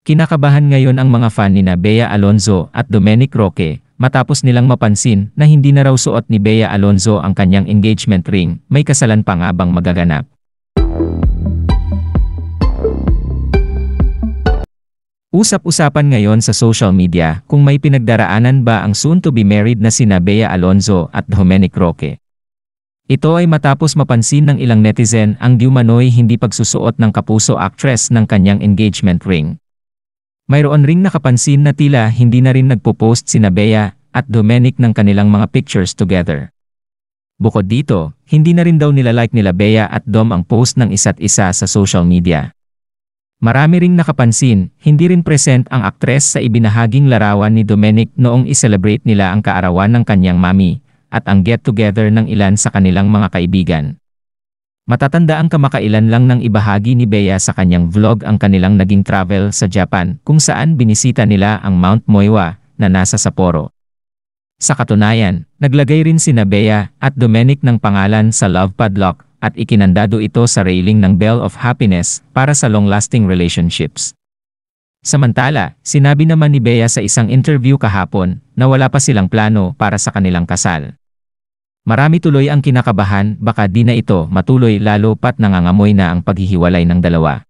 Kinakabahan ngayon ang mga fan nina Bea Alonzo at Domenic Roque matapos nilang mapansin na hindi na raw suot ni Bea Alonzo ang kanyang engagement ring, may kasalan pa nga bang magaganap. Usap-usapan ngayon sa social media kung may pinagdaraanan ba ang soon-to-be married na sina Bea Alonzo at Domenic Roque. Ito ay matapos mapansin ng ilang netizen ang diumanoy hindi pagsusuot ng kapuso actress ng kanyang engagement ring. Mayroon ring nakapansin na tila hindi na rin nagpo-post sina Bea at Domenic ng kanilang mga pictures together. Bukod dito, hindi na rin daw nilalike nila Bea at Dom ang post ng isa't isa sa social media. Marami ring nakapansin, hindi rin present ang aktres sa ibinahaging larawan ni Domenic noong i-celebrate nila ang kaarawan ng kanyang mami at ang get-together ng ilan sa kanilang mga kaibigan. Matatanda ang kamakailan lang ng ibahagi ni Bea sa kanyang vlog ang kanilang naging travel sa Japan kung saan binisita nila ang Mount Moiwa na nasa Sapporo. Sa katunayan, naglagay rin sina Bea at Domenic ng pangalan sa love padlock at ikinandado ito sa railing ng Bell of Happiness para sa long-lasting relationships. Samantala, sinabi naman ni Bea sa isang interview kahapon na wala pa silang plano para sa kanilang kasal. Marami tuloy ang kinakabahan baka di na ito matuloy lalo pat nangangamoy na ang paghihiwalay ng dalawa.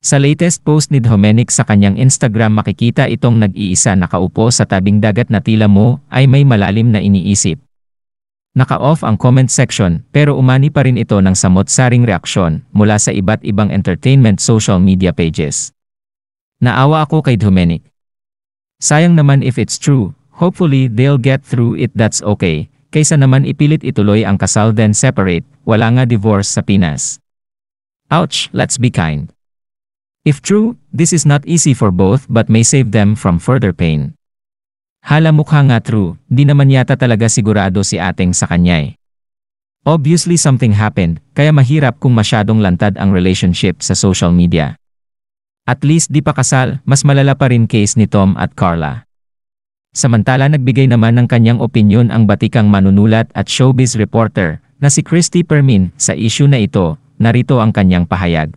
Sa latest post ni Domenic sa kanyang Instagram makikita itong nag-iisa nakaupo sa tabing dagat na tila mo ay may malalim na iniisip. Naka-off ang comment section pero umani pa rin ito ng samot-saring reaksyon mula sa iba't ibang entertainment social media pages. Naawa ako kay Domenic. Sayang naman if it's true, hopefully they'll get through it, that's okay. Kaysa naman ipilit ituloy ang kasal then separate, wala nga divorce sa Pinas. Ouch, let's be kind. If true, this is not easy for both but may save them from further pain. Hala mukha nga true, di naman yata talaga sigurado si ating sa kanya eh. Obviously something happened, kaya mahirap kung masyadong lantad ang relationship sa social media. At least di pa kasal, mas malala pa rin case ni Tom at Carla. Samantala nagbigay naman ng kanyang opinyon ang batikang manunulat at showbiz reporter na si Christy Permin sa issue na ito, narito ang kanyang pahayag.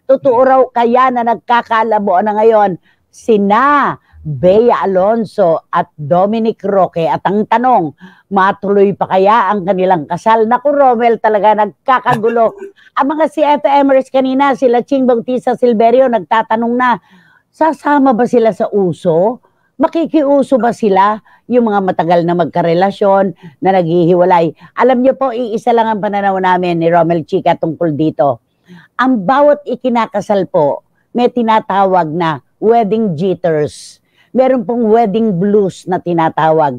Totoo raw kaya na nagkakalabo na ngayon sina Bea Alonzo at Domenic Roque at ang tanong, matuloy pa kaya ang kanilang kasal? Naku Romel, talaga nagkakagulo. Ang mga si FMers kanina, sila Ching Bautista Silverio nagtatanong na, sasama ba sila sa uso? Makikiuso ba sila? Yung mga matagal na magkarelasyon na naghihiwalay. Alam niyo po, iisa lang ang pananaw namin ni Romel Chica tungkol dito. Ang bawat ikinakasal po, may tinatawag na wedding jitters. Meron pong wedding blues na tinatawag.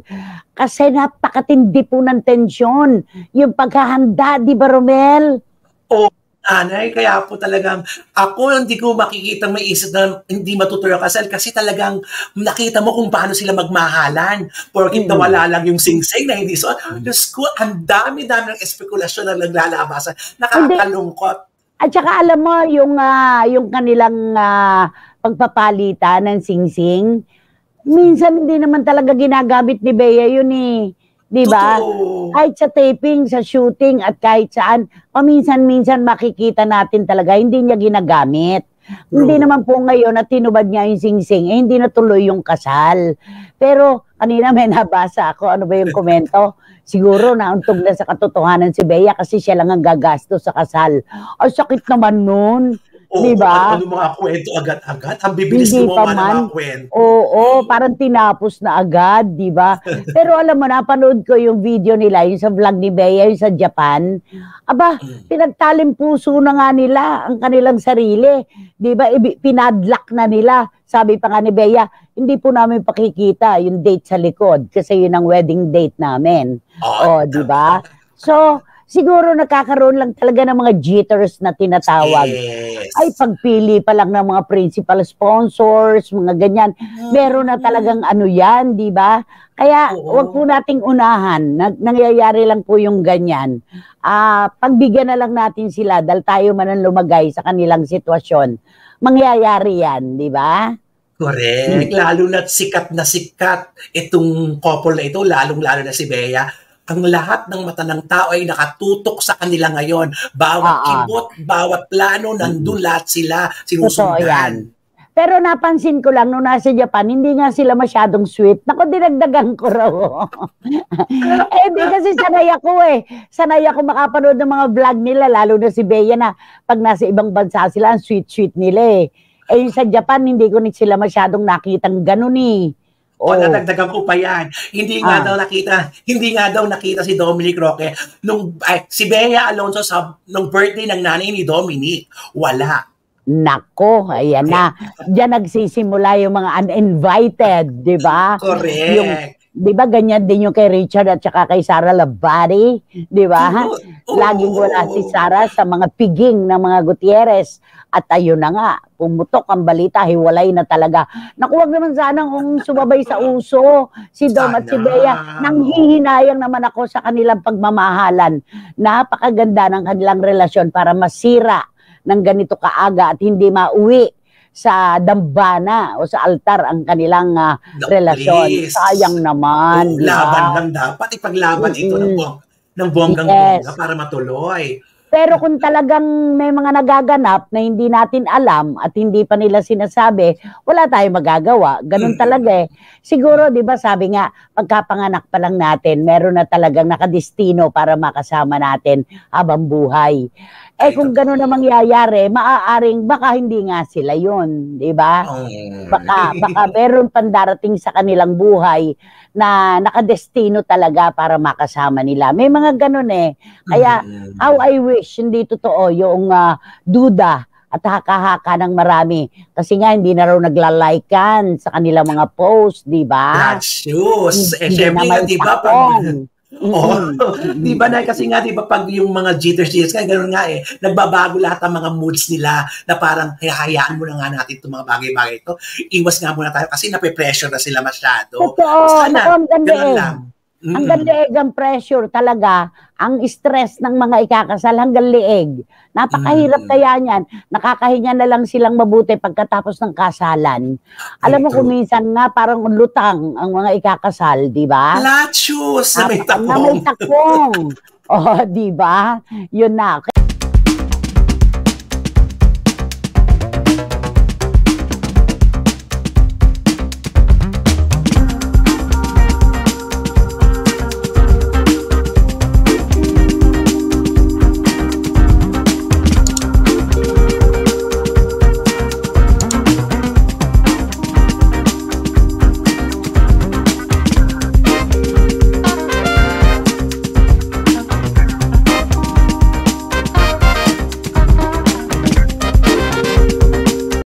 Kasi napakatindi po ng tensyon. Yung paghahanda, di ba Romel? Oo. Anay, kaya po talagang ako hindi ko makikitang may isip na hindi matutuloy ang kasal kasi talagang nakita mo kung paano sila magmahalan. Porkit nawala lang yung sing-sing na hindi so. Diyos ko, ang dami-dami ng espekulasyon na naglalabasan. Nakakalungkot. At saka alam mo, yung kanilang pagpapalitan ng sing-sing, minsan hindi naman talaga ginagamit ni Bea yun eh. Diba? Kahit sa taping, sa shooting, at kahit saan, paminsan-minsan makikita natin talaga, hindi niya ginagamit. Hindi naman po ngayon na tinubad niya yung sing-sing, eh hindi natuloy yung kasal. Pero kanina may nabasa ako, ano ba yung komento? Siguro nauntog na sa katotohanan si Bea kasi siya lang ang gagastos sa kasal. Ay, sakit naman nun. Diba? Ano mga kwento agad-agad? Ang bibilis gumawa ng mga kwento. Oo, parang tinapos na agad, diba? Pero alam mo, napanood ko yung video nila, yung sa vlog ni Bea, yung sa Japan. Aba, pinagtalim puso na nga nila ang kanilang sarili. Diba? Pinadlock na nila. Sabi pa nga ni Bea, hindi po namin pakikita yung date sa likod kasi yun ang wedding date namin. Diba? So, siguro nakakaroon lang talaga ng mga jitters na tinatawag. Yes. Ay, pagpili pa lang ng mga principal sponsors, mga ganyan. Meron na talagang ano yan, di ba? Kaya wag po nating unahan. Nangyayari lang po yung ganyan. Pagbigyan na lang natin sila dahil tayo man ang lumagay sa kanilang sitwasyon. Mangyayari yan, di ba? Correct. Lalo na sikat itong couple na ito, lalong-lalo na si Bea. ang lahat ng mata ng tao ay nakatutok sa kanila ngayon. Bawat kibot, bawat plano, nandun lahat sila Totoo yan. sinusundan. Pero napansin ko lang, nung nasa Japan, hindi nga sila masyadong sweet. Naku, dinagdagan ko raw. Eh, di kasi sanay ako eh. Sanay ako makapanood ng mga vlog nila, lalo na si Bea na pag nasa ibang bansa sila, ang sweet-sweet nila eh. Eh, sa Japan, hindi ko sila masyadong nakitang ganun eh. O nadagdagan ko pa yan. Hindi nga daw nakita si Dominic Roque si Bea Alonzo nung birthday ng nanay ni Dominic. Wala. Nako, ayan na. Diyan nagsisimula yung mga uninvited, di ba? Correct. Di ba ganyan din yung kay Richard at saka kay Sara Labari, di ba? Laging wala si Sara sa mga piging ng mga Gutierrez. At ayun na nga, pumutok ang balita, hiwalay na talaga. Naku, wag naman sana kung sumabay sa uso si Dom at si Bea. Nanghihinayang naman ako sa kanilang pagmamahalan. Napakaganda ng kanilang relasyon para masira ng ganito kaaga at hindi mauwi sa dambana o sa altar ang kanilang relasyon. Sayang naman. Laban lang dapat. Ipaglaban ito ng bonggang-bongga para matuloy. Pero kung talagang may mga nagaganap na hindi natin alam at hindi pa nila sinasabi, wala tayong magagawa. Ganun talaga eh. Siguro, di ba, sabi nga, pagkapanganak pa lang natin, meron na talagang nakadestino para makasama natin habang buhay. Eh kung gano'n na mangyayari, maaaring baka hindi nga sila yun, di ba? Baka meron pang darating sa kanilang buhay na nakadestino talaga para makasama nila. May mga gano'n eh. Kaya, how I wish, hindi totoo yung duda at haka-haka ng marami. Kasi nga, hindi na raw naglalikean sa kanilang mga post, di ba? That's shoes. Eh, syempre nga, di ba, di ba na kasi nga, di ba, pag yung mga jitters, kaya gano'n nga eh, nagbabago lahat ang mga moods nila na parang, hayaan mo na nga natin itong mga bagay-bagay ito. Iwas nga muna tayo kasi nape-pressure na sila masyado. Totoo, sana, gano'n lang. Hanggang leeg ang pressure talaga, ang stress ng mga ikakasal hanggang leeg. Napakahirap kaya niyan. Nakakahinga na lang silang mabuti pagkatapos ng kasalan. Alam mo kung minsan nga parang lutang ang mga ikakasal, di ba? Lahat shoes na may takong. Na may takong. Oh, di ba? Yun na.